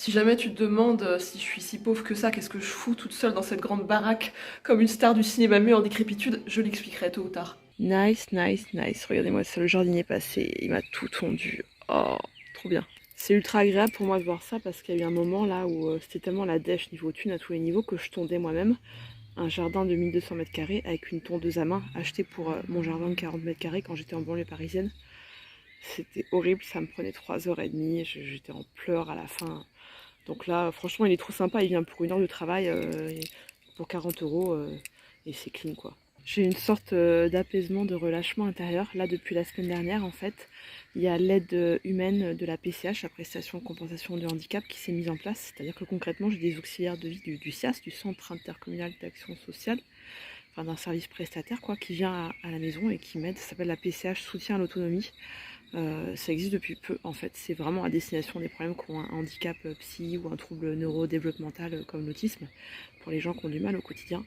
Si jamais tu te demandes si je suis si pauvre que ça, qu'est-ce que je fous toute seule dans cette grande baraque comme une star du cinéma muet en décrépitude, je l'expliquerai tôt ou tard. Nice, nice, nice. Regardez-moi ça, le jardinier passé, il m'a tout tondu. Oh, trop bien. C'est ultra agréable pour moi de voir ça parce qu'il y a eu un moment là où c'était tellement la dèche niveau thune à tous les niveaux que je tondais moi-même un jardin de 1200 mètres carrés avec une tondeuse à main achetée pour mon jardin de 40 mètres carrés quand j'étais en banlieue parisienne. C'était horrible, ça me prenait 3h30, j'étais en pleurs à la fin. Donc là, franchement, il est trop sympa, il vient pour 1 heure de travail pour 40 euros et c'est clean quoi. J'ai une sorte d'apaisement, de relâchement intérieur. Là, depuis la semaine dernière, en fait, il y a l'aide humaine de la PCH, la prestation de compensation de handicap, qui s'est mise en place. C'est-à-dire que concrètement, j'ai des auxiliaires de vie du CIAS, du Centre intercommunal d'action sociale, enfin d'un service prestataire, quoi, qui vient à la maison et qui m'aide. Ça s'appelle la PCH Soutien à l'autonomie. Ça existe depuis peu, en fait. C'est vraiment à destination des problèmes qui ont un handicap psy ou un trouble neurodéveloppemental comme l'autisme, pour les gens qui ont du mal au quotidien.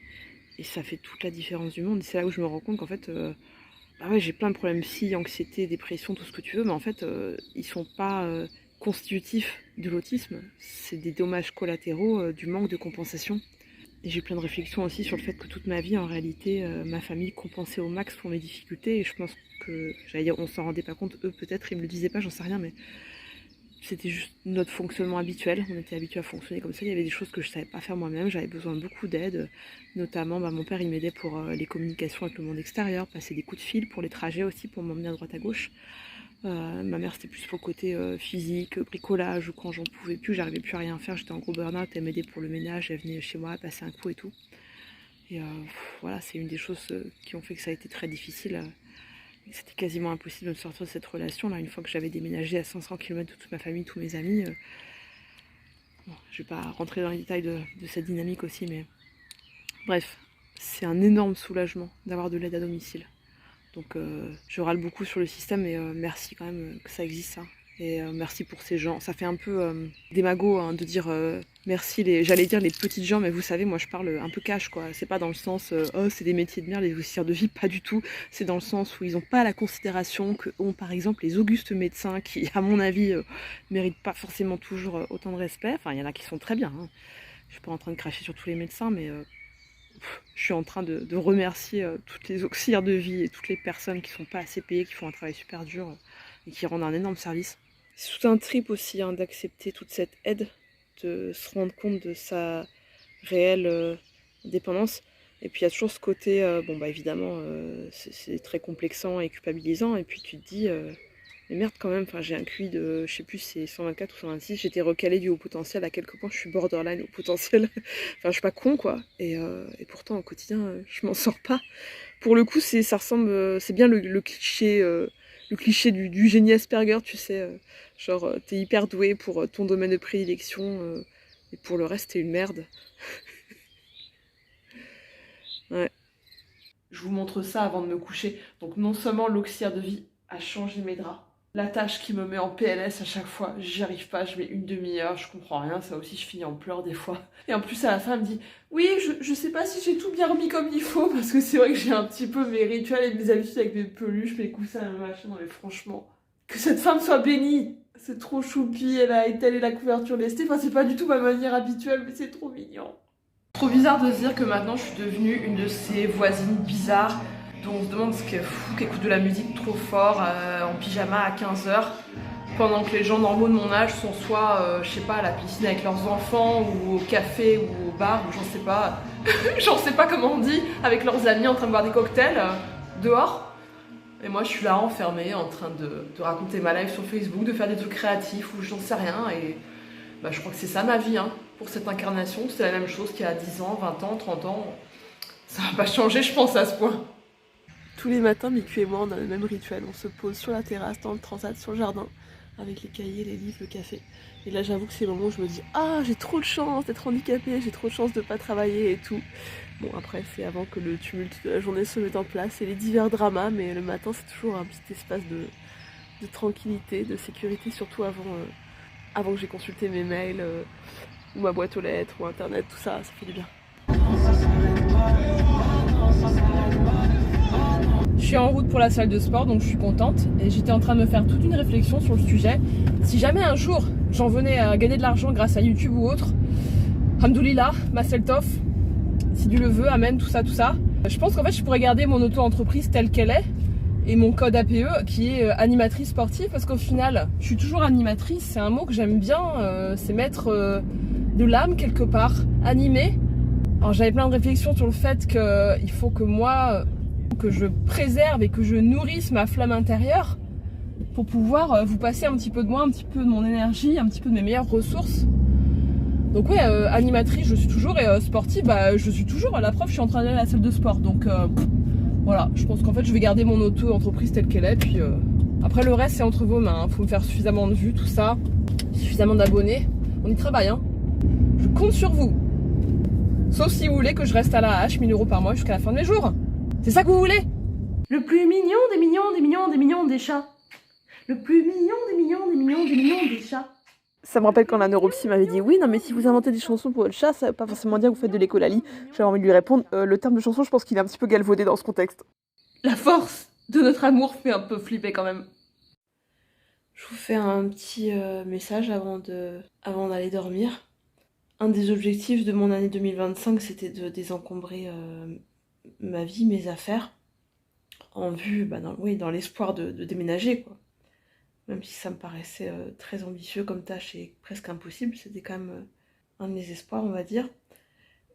Et ça fait toute la différence du monde. Et c'est là où je me rends compte qu'en fait, bah ouais, j'ai plein de problèmes psy, anxiété, dépression, tout ce que tu veux, mais en fait, ils sont pas constitutifs de l'autisme. C'est des dommages collatéraux du manque de compensation. Et j'ai plein de réflexions aussi sur le fait que toute ma vie, en réalité, ma famille compensait au max pour mes difficultés. Et je pense que, j'allais dire, on s'en rendait pas compte, eux peut-être, ils me le disaient pas, j'en sais rien, mais c'était juste notre fonctionnement habituel. On était habitués à fonctionner comme ça. Il y avait des choses que je savais pas faire moi-même. J'avais besoin de beaucoup d'aide. Notamment, mon père, il m'aidait pour les communications avec le monde extérieur, passer des coups de fil pour les trajets aussi, pour m'emmener à droite à gauche. Ma mère, c'était plus pour le côté physique, bricolage, ou quand j'en pouvais plus, j'arrivais plus à rien faire. J'étais en gros burn-out. Elle m'aidait pour le ménage. Elle venait chez moi passer un coup et tout. Et voilà, c'est une des choses qui ont fait que ça a été très difficile. C'était quasiment impossible de me sortir de cette relation là une fois que j'avais déménagé à 500 km de toute ma famille, tous mes amis. Bon, je vais pas rentrer dans les détails de cette dynamique aussi, mais bref, c'est un énorme soulagement d'avoir de l'aide à domicile. Donc je râle beaucoup sur le système et merci quand même que ça existe ça. Et merci pour ces gens. Ça fait un peu démago hein, de dire merci j'allais dire les petites gens, mais vous savez, moi je parle un peu cash quoi. C'est pas dans le sens oh c'est des métiers de merde, les auxiliaires de vie, pas du tout. C'est dans le sens où ils n'ont pas la considération que ont par exemple les augustes médecins qui, à mon avis, méritent pas forcément toujours autant de respect. Enfin, il y en a qui sont très bien. Hein. Je suis pas en train de cracher sur tous les médecins, mais je suis en train de remercier toutes les auxiliaires de vie et toutes les personnes qui sont pas assez payées, qui font un travail super dur et qui rendent un énorme service. C'est tout un trip aussi hein, d'accepter toute cette aide, de se rendre compte de sa réelle dépendance. Et puis il y a toujours ce côté, bon bah évidemment c'est très complexant et culpabilisant. Et puis tu te dis, mais merde quand même, j'ai un QI de, je sais plus c'est 124 ou 126, j'étais recalée du haut potentiel, à quelques points je suis borderline au potentiel. Je suis pas con quoi. Et pourtant au quotidien je m'en sors pas. Pour le coup ça ressemble, c'est bien le cliché... le cliché du génie Asperger, tu sais, genre t'es hyper doué pour ton domaine de prédilection et pour le reste t'es une merde. Ouais. Je vous montre ça avant de me coucher. Donc non seulement l'auxiliaire de vie a changé mes draps, la tâche qui me met en PLS à chaque fois, j'y arrive pas, je mets une demi-heure, je comprends rien, ça aussi je finis en pleurs des fois. Et en plus à la fin elle me dit oui je sais pas si j'ai tout bien remis comme il faut, parce que c'est vrai que j'ai un petit peu mes rituels et mes habitudes avec mes peluches, mes coussins et mes machins, non mais franchement, que cette femme soit bénie, c'est trop choupi, elle a étalé la couverture lestée, enfin c'est pas du tout ma manière habituelle mais c'est trop mignon. Trop bizarre de se dire que maintenant je suis devenue une de ces voisines bizarres dont on se demande ce qu'elle fout, qu'elle écoute de la musique trop fort en pyjama à 15h pendant que les gens normaux de mon âge sont soit, je sais pas, à la piscine avec leurs enfants ou au café ou au bar ou j'en sais pas, j'en sais pas comment on dit, avec leurs amis en train de boire des cocktails dehors. Et moi je suis là enfermée en train de raconter ma life sur Facebook, de faire des trucs créatifs ou j'en sais rien et je crois que c'est ça ma vie hein. Pour cette incarnation, c'est la même chose qu'il y a 10 ans, 20 ans, 30 ans. Ça va pas changer je pense à ce point. Tous les matins, Miku et moi, on a le même rituel. On se pose sur la terrasse, dans le transat, sur le jardin, avec les cahiers, les livres, le café. Et là, j'avoue que c'est le moment où je me dis « Ah, j'ai trop de chance d'être handicapée, j'ai trop de chance de pas travailler et tout. » Bon, après, c'est avant que le tumulte de la journée se mette en place et les divers dramas, mais le matin, c'est toujours un petit espace de tranquillité, de sécurité, surtout avant que j'ai consulté mes mails, ou ma boîte aux lettres, ou internet, tout ça, ça fait du bien. Je suis en route pour la salle de sport, donc je suis contente. Et j'étais en train de me faire toute une réflexion sur le sujet. Si jamais un jour j'en venais à gagner de l'argent grâce à YouTube ou autre. Hamdoulillah, Mazel Tov, si Dieu le veut, amen, tout ça, tout ça. Je pense qu'en fait je pourrais garder mon auto-entreprise telle qu'elle est et mon code APE qui est animatrice sportive, parce qu'au final je suis toujours animatrice, c'est un mot que j'aime bien, c'est mettre de l'âme quelque part, animer. Alors j'avais plein de réflexions sur le fait qu'il faut que moi, que je préserve et que je nourrisse ma flamme intérieure pour pouvoir vous passer un petit peu de moi, un petit peu de mon énergie, un petit peu de mes meilleures ressources. Donc ouais, animatrice je suis toujours, et sportive bah je suis toujours. La preuve, je suis en train d'aller à la salle de sport, donc voilà, je pense qu'en fait je vais garder mon auto-entreprise telle qu'elle est, puis après le reste c'est entre vos mains, faut me faire suffisamment de vues, tout ça, suffisamment d'abonnés, on y travaille hein. Je compte sur vous. Sauf si vous voulez que je reste à la hache, 1000 € par mois jusqu'à la fin de mes jours. C'est ça que vous voulez? Le plus mignon des mignons, des mignons, des mignons des chats. Le plus mignon des mignons, des mignons, des mignons des chats. Ça me rappelle quand la neuropsy m'avait dit oui, non mais si vous inventez des chansons pour votre chat, ça veut pas forcément dire que vous faites de l'écolalie. J'avais envie de lui répondre, le terme de chanson, je pense qu'il est un petit peu galvaudé dans ce contexte. La force de notre amour fait un peu flipper quand même. Je vous fais un petit message avant d'aller dormir. Un des objectifs de mon année 2025, c'était de désencombrer ma vie, mes affaires, en vue, dans l'espoir de déménager, quoi. Même si ça me paraissait très ambitieux comme tâche et presque impossible, c'était quand même un de mes espoirs, on va dire.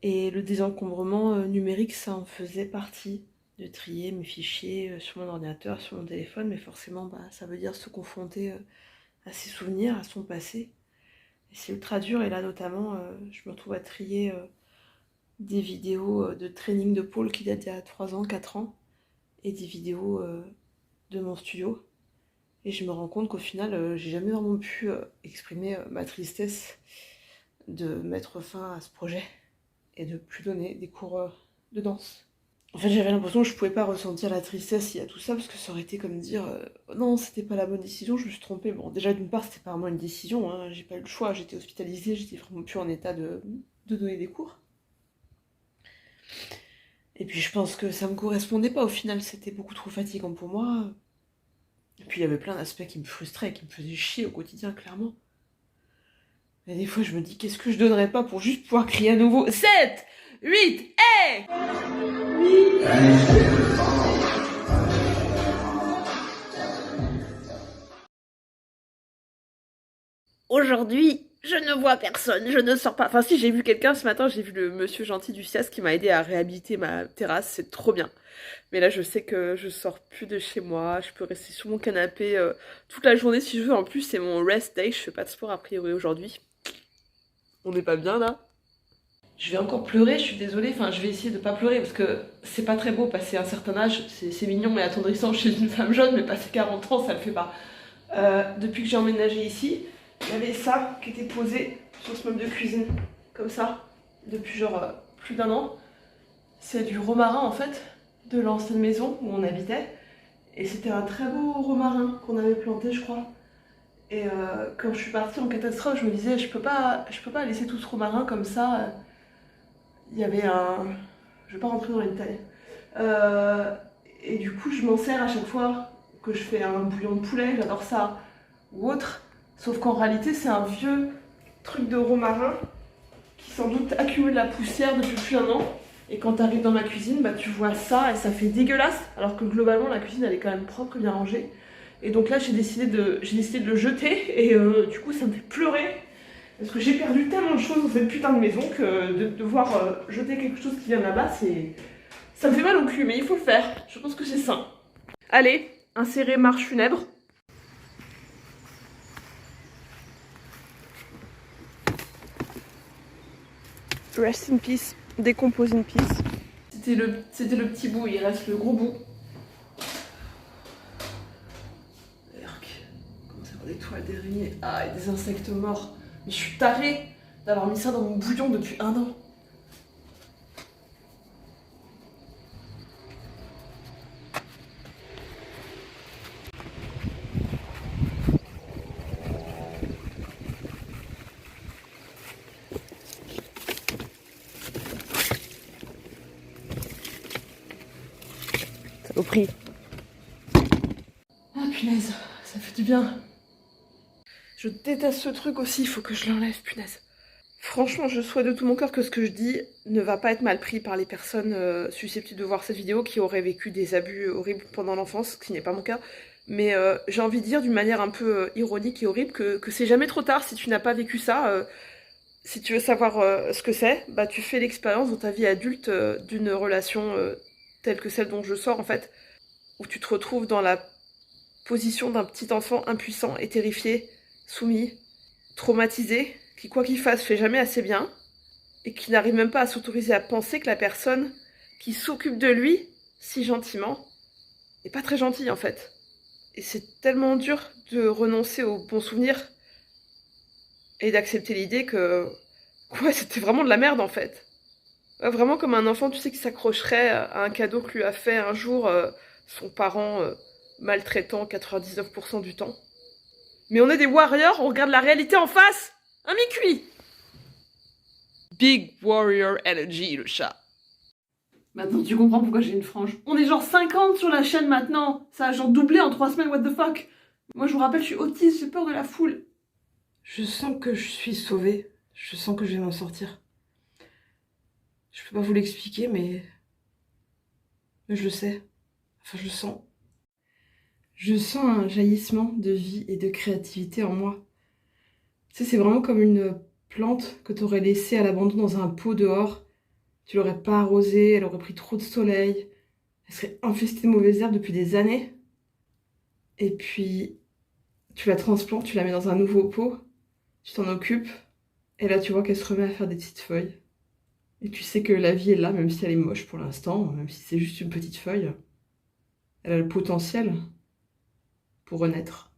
Et le désencombrement numérique, ça en faisait partie, de trier mes fichiers sur mon ordinateur, sur mon téléphone, mais forcément, ça veut dire se confronter à ses souvenirs, à son passé. Et c'est ultra dur, et là notamment, je me retrouve à trier des vidéos de training de pôle qui datent d'il y a 3 ans, 4 ans, et des vidéos de mon studio. Et je me rends compte qu'au final, j'ai jamais vraiment pu exprimer ma tristesse de mettre fin à ce projet et de plus donner des cours de danse. En fait, j'avais l'impression que je pouvais pas ressentir la tristesse il y a tout ça, parce que ça aurait été comme dire non, c'était pas la bonne décision, je me suis trompée. Bon, déjà d'une part, c'était pas vraiment une décision, hein, j'ai pas eu le choix, j'étais hospitalisée, j'étais vraiment plus en état de donner des cours. Et puis je pense que ça me correspondait pas au final, c'était beaucoup trop fatigant pour moi. Et puis il y avait plein d'aspects qui me frustraient, qui me faisaient chier au quotidien, clairement. Et des fois je me dis, qu'est-ce que je donnerais pas pour juste pouvoir crier à nouveau 7, 8, hey! Aujourd'hui, je ne vois personne, je ne sors pas. Enfin si, j'ai vu quelqu'un ce matin, j'ai vu le monsieur gentil du CIAS qui m'a aidé à réhabiliter ma terrasse, c'est trop bien. Mais là je sais que je sors plus de chez moi, je peux rester sur mon canapé toute la journée si je veux. En plus c'est mon rest day, je fais pas de sport a priori aujourd'hui. On n'est pas bien là. Je vais encore pleurer, je suis désolée, enfin je vais essayer de pas pleurer parce que c'est pas très beau passer un certain âge, c'est mignon et attendrissant chez une femme jeune, mais passer 40 ans ça le fait pas. Depuis que j'ai emménagé ici, il y avait ça qui était posé sur ce meuble de cuisine, comme ça, depuis genre plus d'1 an. C'est du romarin en fait, de l'ancienne maison où on habitait. Et c'était un très beau romarin qu'on avait planté, je crois. Et quand je suis partie en catastrophe, je me disais, je peux pas laisser tout ce romarin comme ça. Il y avait un... Je vais pas rentrer dans les détails. Et du coup, je m'en sers à chaque fois que je fais un bouillon de poulet, j'adore ça, ou autre. Sauf qu'en réalité, c'est un vieux truc de romarin qui sans doute accumule la poussière depuis plus d'1 an. Et quand tu arrives dans ma cuisine, tu vois ça et ça fait dégueulasse. Alors que globalement, la cuisine, elle est quand même propre et bien rangée. Et donc là, j'ai décidé de le jeter. Et du coup, ça me fait pleurer. Parce que j'ai perdu tellement de choses dans cette putain de maison que de devoir jeter quelque chose qui vient de là-bas, ça me fait mal au cul. Mais il faut le faire. Je pense que c'est sain. Allez, insérer marche funèbre. Rest in peace, décompose in peace. C'était le petit bout, il reste le gros bout. Commence à avoir des toiles d'araignée, et des insectes morts. Mais je suis tarée d'avoir mis ça dans mon bouillon depuis 1 an. Au prix. Ah punaise, ça fait du bien. Je déteste ce truc aussi, il faut que je l'enlève, punaise. Franchement, je souhaite de tout mon cœur que ce que je dis ne va pas être mal pris par les personnes susceptibles de voir cette vidéo qui auraient vécu des abus horribles pendant l'enfance, ce qui n'est pas mon cas. Mais j'ai envie de dire d'une manière un peu ironique et horrible que c'est jamais trop tard si tu n'as pas vécu ça. Si tu veux savoir ce que c'est, bah tu fais l'expérience dans ta vie adulte d'une relation telle que celle dont je sors en fait, où tu te retrouves dans la position d'un petit enfant impuissant et terrifié, soumis, traumatisé, qui quoi qu'il fasse fait jamais assez bien, et qui n'arrive même pas à s'autoriser à penser que la personne qui s'occupe de lui si gentiment n'est pas très gentille en fait. Et c'est tellement dur de renoncer aux bons souvenirs et d'accepter l'idée que ouais, c'était vraiment de la merde en fait. Ouais, vraiment comme un enfant, tu sais, qui s'accrocherait à un cadeau que lui a fait un jour son parent maltraitant 99% du temps. Mais on est des warriors, on regarde la réalité en face. Un mi-cuit. Big warrior energy, le chat. Maintenant, tu comprends pourquoi j'ai une frange. On est genre 50 sur la chaîne maintenant. Ça a genre doublé en 3 semaines, what the fuck. Moi, je vous rappelle, je suis autiste, j'ai peur de la foule. Je sens que je suis sauvée. Je sens que je vais m'en sortir. Je peux pas vous l'expliquer, mais je le sais. Enfin, je le sens. Je sens un jaillissement de vie et de créativité en moi. Tu sais, c'est vraiment comme une plante que tu aurais laissée à l'abandon dans un pot dehors. Tu l'aurais pas arrosée, elle aurait pris trop de soleil. Elle serait infestée de mauvaises herbes depuis des années. Et puis, tu la transplantes, tu la mets dans un nouveau pot. Tu t'en occupes. Et là, tu vois qu'elle se remet à faire des petites feuilles. Et tu sais que la vie est là, même si elle est moche pour l'instant, même si c'est juste une petite feuille. Elle a le potentiel pour renaître.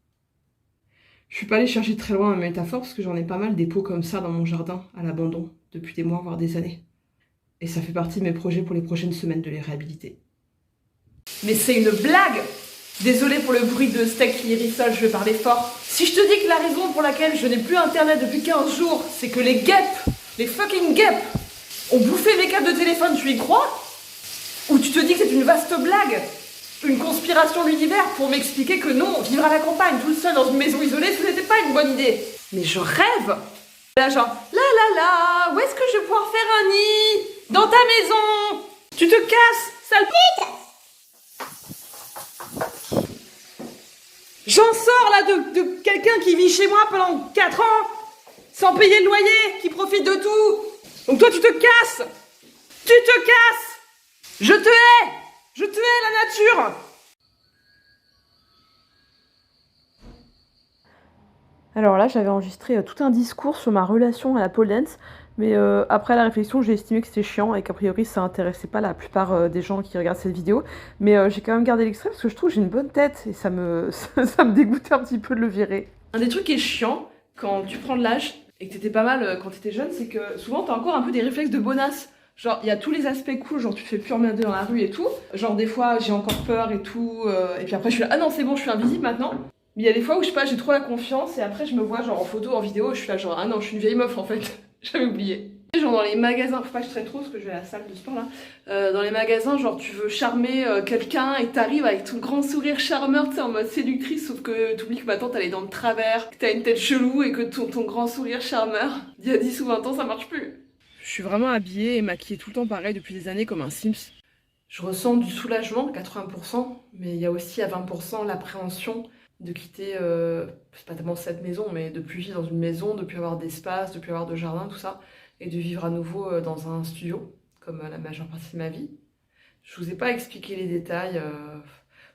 Je suis pas allée chercher très loin ma métaphore parce que j'en ai pas mal des pots comme ça dans mon jardin, à l'abandon, depuis des mois, voire des années. Et ça fait partie de mes projets pour les prochaines semaines de les réhabiliter. Mais c'est une blague! Désolée pour le bruit de steak qui hérissole, je vais parler fort. Si je te dis que la raison pour laquelle je n'ai plus internet depuis 15 jours, c'est que les guêpes, les fucking guêpes, ont bouffé mes câbles de téléphone, tu y crois? Ou tu te dis que c'est une vaste blague? Une conspiration de l'univers pour m'expliquer que non, vivre à la campagne tout seul dans une maison isolée, ce n'était pas une bonne idée. Mais je rêve! Là genre, là, où est-ce que je vais pouvoir faire un nid? Dans ta maison! Tu te casses, sale pute! J'en sors là de quelqu'un qui vit chez moi pendant 4 ans, sans payer le loyer, qui profite de tout. Donc toi tu te casses! Tu te casses! Je te hais! Je te hais la nature! Alors là, j'avais enregistré tout un discours sur ma relation à la pole dance, mais après la réflexion, j'ai estimé que c'était chiant et qu'a priori ça intéressait pas la plupart des gens qui regardent cette vidéo. Mais j'ai quand même gardé l'extrait parce que je trouve que j'ai une bonne tête et ça me dégoûtait un petit peu de le virer. Un des trucs qui est chiant quand tu prends de l'âge et que t'étais pas mal quand t'étais jeune, c'est que souvent t'as encore un peu des réflexes de bonasse. Genre, il y a tous les aspects cool, genre tu te fais plus emmerder dans la rue et tout. Genre des fois j'ai encore peur et tout, et puis après je suis là, ah non c'est bon, je suis invisible maintenant. Mais il y a des fois où je sais pas, j'ai trop la confiance et après je me vois genre en photo, en vidéo, je suis là genre ah non, je suis une vieille meuf en fait, j'avais oublié. Genre dans les magasins, faut pas que je traîne trop parce que je vais à la salle de sport là. Dans les magasins, genre tu veux charmer quelqu'un et t'arrives avec ton grand sourire charmeur, tu sais, en mode séductrice, sauf que t'oublies que maintenant t'as les dents de travers, que t'as une tête chelou et que ton grand sourire charmeur, d'il y a 10 ou 20 ans, ça marche plus. Je suis vraiment habillée et maquillée tout le temps pareil depuis des années comme un Sims. Je ressens du soulagement, 80%, mais il y a aussi à 20% l'appréhension de quitter, c'est pas tellement cette maison, mais de plus vivre dans une maison, de plus avoir d'espace, de plus avoir de jardin, tout ça, et de vivre à nouveau dans un studio, comme la majeure partie de ma vie. Je vous ai pas expliqué les détails,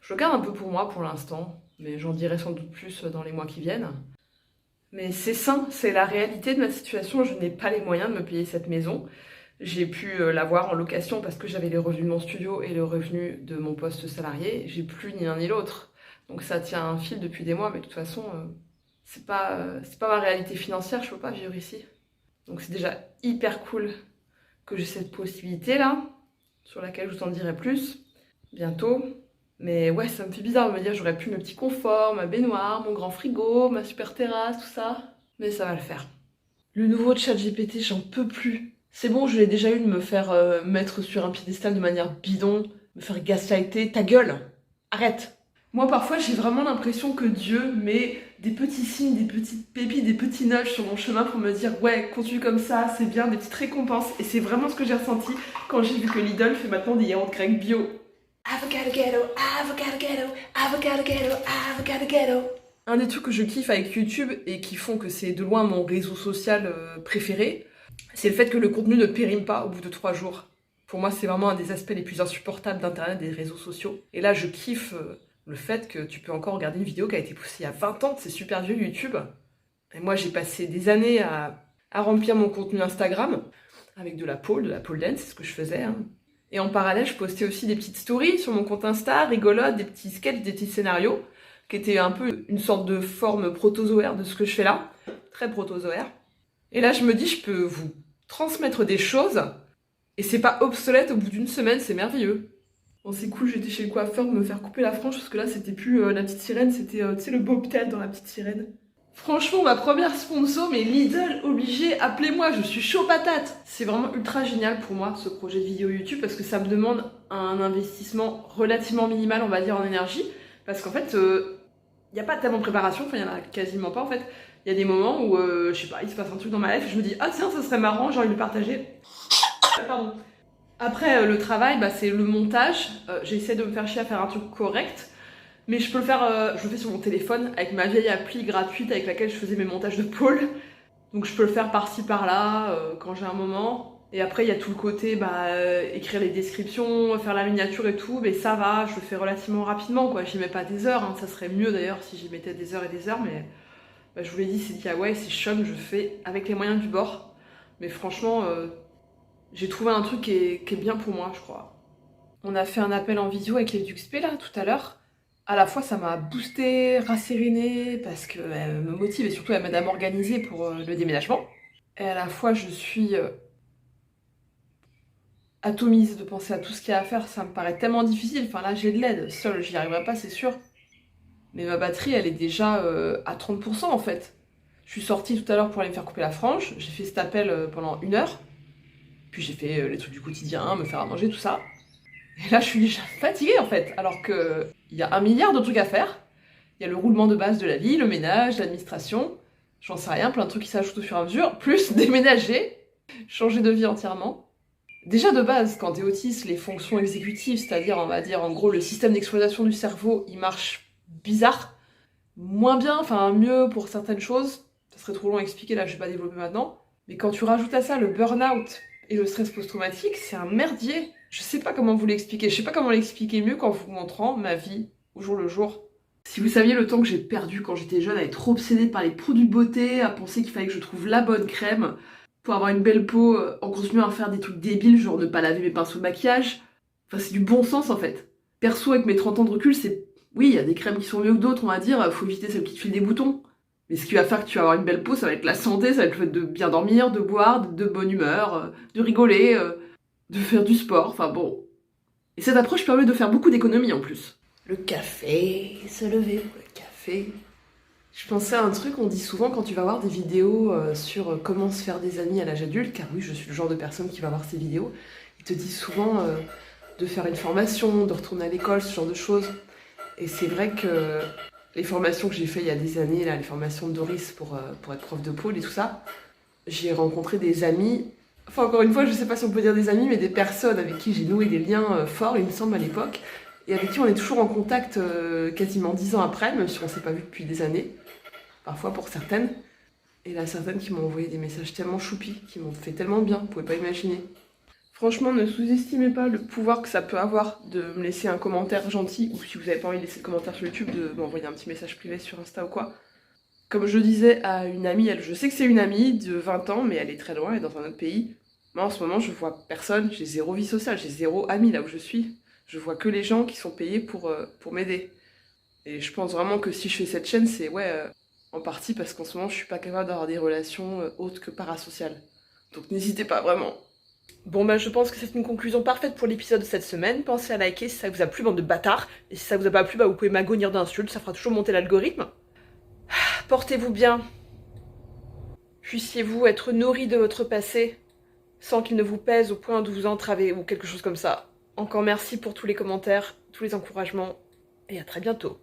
je le garde un peu pour moi pour l'instant, mais j'en dirai sans doute plus dans les mois qui viennent. Mais c'est sain, c'est la réalité de ma situation, je n'ai pas les moyens de me payer cette maison. J'ai pu l'avoir en location parce que j'avais les revenus de mon studio et le revenu de mon poste salarié, j'ai plus ni l'un ni l'autre. Donc ça tient un fil depuis des mois, mais de toute façon, c'est pas ma réalité financière, je peux pas vivre ici. Donc c'est déjà hyper cool que j'ai cette possibilité-là, sur laquelle je vous en dirai plus bientôt. Mais ouais, ça me fait bizarre de me dire j'aurais plus mes petits conforts, ma baignoire, mon grand frigo, ma super terrasse, tout ça. Mais ça va le faire. Le nouveau ChatGPT, j'en peux plus. C'est bon, je l'ai déjà eu de me faire mettre sur un piédestal de manière bidon, me faire gaslighter. Ta gueule! Arrête! Moi, parfois, j'ai vraiment l'impression que Dieu met des petits signes, des petites pépites, des petits nudges sur mon chemin pour me dire ouais, continue comme ça, c'est bien, des petites récompenses. Et c'est vraiment ce que j'ai ressenti quand j'ai vu que Lidl fait maintenant des yaourts grecs bio. Avocado ghetto, avocado ghetto, avocado ghetto, avocado ghetto. Un des trucs que je kiffe avec YouTube et qui font que c'est de loin mon réseau social préféré, c'est le fait que le contenu ne périme pas au bout de 3 jours. Pour moi, c'est vraiment un des aspects les plus insupportables d'Internet et des réseaux sociaux. Et là, je kiffe le fait que tu peux encore regarder une vidéo qui a été poussée il y a 20 ans, c'est super vieux YouTube. Et moi, j'ai passé des années à remplir mon contenu Instagram avec de la pole dance, c'est ce que je faisais. Hein. Et en parallèle, je postais aussi des petites stories sur mon compte Insta, rigolotes, des petits sketchs, des petits scénarios, qui étaient un peu une sorte de forme protozoaire de ce que je fais là, très protozoaire. Et là, je me dis, je peux vous transmettre des choses, et c'est pas obsolète au bout d'une semaine, c'est merveilleux. Bon, c'est cool, j'étais chez le coiffeur me faire couper la frange parce que là, c'était plus la petite sirène, c'était tu sais, le bobtail dans la petite sirène. Franchement, ma première sponsor, mais Lidl, obligé, appelez-moi, je suis chaud patate. C'est vraiment ultra génial pour moi, ce projet de vidéo YouTube, parce que ça me demande un investissement relativement minimal, on va dire, en énergie. Parce qu'en fait, il n'y a pas tellement de préparation, enfin, il n'y en a quasiment pas, en fait. Il y a des moments où, je sais pas, il se passe un truc dans ma life, je me dis, ah tiens, ça serait marrant, j'ai envie de le partager. Pardon. Après, le travail, bah, c'est le montage. J'essaie de me faire chier à faire un truc correct. Mais je peux le faire, je le fais sur mon téléphone avec ma vieille appli gratuite avec laquelle je faisais mes montages de pôle. Donc je peux le faire par-ci par-là quand j'ai un moment. Et après il y a tout le côté écrire les descriptions, faire la miniature et tout, mais ça va, je le fais relativement rapidement quoi. J'y mets pas des heures, hein. Ça serait mieux d'ailleurs si j'y mettais des heures et des heures, mais je vous l'ai dit, c'est DIY, c'est chum, je fais avec les moyens du bord. Mais franchement, j'ai trouvé un truc qui est bien pour moi, je crois. On a fait un appel en visio avec les Duxp là tout à l'heure. À la fois ça m'a boosté, rasséréné parce qu'elle me motive et surtout elle m'aide à m'organiser pour le déménagement. Et à la fois je suis atomise de penser à tout ce qu'il y a à faire, ça me paraît tellement difficile. Enfin là j'ai de l'aide, seule j'y arriverai pas c'est sûr. Mais ma batterie elle est déjà à 30% en fait. Je suis sortie tout à l'heure pour aller me faire couper la frange, j'ai fait cet appel pendant 1 heure. Puis j'ai fait les trucs du quotidien, me faire à manger, tout ça. Et là, je suis déjà fatiguée en fait, alors qu'il y a 1 milliard de trucs à faire. Il y a le roulement de base de la vie, le ménage, l'administration, j'en sais rien, plein de trucs qui s'ajoutent au fur et à mesure, plus déménager, changer de vie entièrement. Déjà de base, quand t'es autiste, les fonctions exécutives, c'est-à-dire, on va dire, en gros, le système d'exploitation du cerveau, il marche bizarre, moins bien, enfin mieux pour certaines choses. Ça serait trop long à expliquer, là, je vais pas développer maintenant. Mais quand tu rajoutes à ça le burn-out et le stress post-traumatique, c'est un merdier. Je sais pas comment vous l'expliquer, je sais pas comment l'expliquer mieux qu'en vous montrant ma vie au jour le jour. Si vous saviez le temps que j'ai perdu quand j'étais jeune à être obsédée par les produits de beauté, à penser qu'il fallait que je trouve la bonne crème pour avoir une belle peau en continuant à faire des trucs débiles, genre ne pas laver mes pinceaux de maquillage. Enfin, c'est du bon sens en fait. Perso, avec mes 30 ans de recul, c'est... Oui, il y a des crèmes qui sont mieux que d'autres, on va dire, faut éviter celles qui te filent des boutons. Mais ce qui va faire que tu vas avoir une belle peau, ça va être la santé, ça va être le fait de bien dormir, de boire, de bonne humeur, de rigoler, de faire du sport, enfin bon. Et cette approche permet de faire beaucoup d'économies en plus. Le café, se lever pour le café. Je pensais à un truc, on dit souvent quand tu vas voir des vidéos sur comment se faire des amis à l'âge adulte, car oui, je suis le genre de personne qui va voir ces vidéos, ils te disent souvent de faire une formation, de retourner à l'école, ce genre de choses. Et c'est vrai que les formations que j'ai fait il y a des années, là, les formations de Doris pour être prof de pôle et tout ça, j'ai rencontré des amis, enfin encore une fois, je sais pas si on peut dire des amis, mais des personnes avec qui j'ai noué des liens forts, il me semble, à l'époque, et avec qui on est toujours en contact quasiment 10 ans après, même si on s'est pas vu depuis des années, parfois pour certaines. Et là, certaines qui m'ont envoyé des messages tellement choupis, qui m'ont fait tellement bien, vous pouvez pas imaginer. Franchement, ne sous-estimez pas le pouvoir que ça peut avoir de me laisser un commentaire gentil, ou si vous n'avez pas envie de laisser de commentaire sur YouTube, de m'envoyer un petit message privé sur Insta ou quoi. Comme je disais à une amie, je sais que c'est une amie de 20 ans, mais elle est très loin, elle est dans un autre pays. Moi, en ce moment, je vois personne, j'ai zéro vie sociale, j'ai zéro ami là où je suis. Je vois que les gens qui sont payés pour m'aider. Et je pense vraiment que si je fais cette chaîne, c'est en partie parce qu'en ce moment, je suis pas capable d'avoir des relations autres que parasociales. Donc n'hésitez pas, vraiment. Bon je pense que c'est une conclusion parfaite pour l'épisode de cette semaine. Pensez à liker si ça vous a plu, bande de bâtards. Et si ça vous a pas plu, vous pouvez m'agonir d'insultes, ça fera toujours monter l'algorithme. Portez-vous bien. Puissiez-vous être nourri de votre passé sans qu'il ne vous pèse au point de vous entraver ou quelque chose comme ça. Encore merci pour tous les commentaires, tous les encouragements et à très bientôt.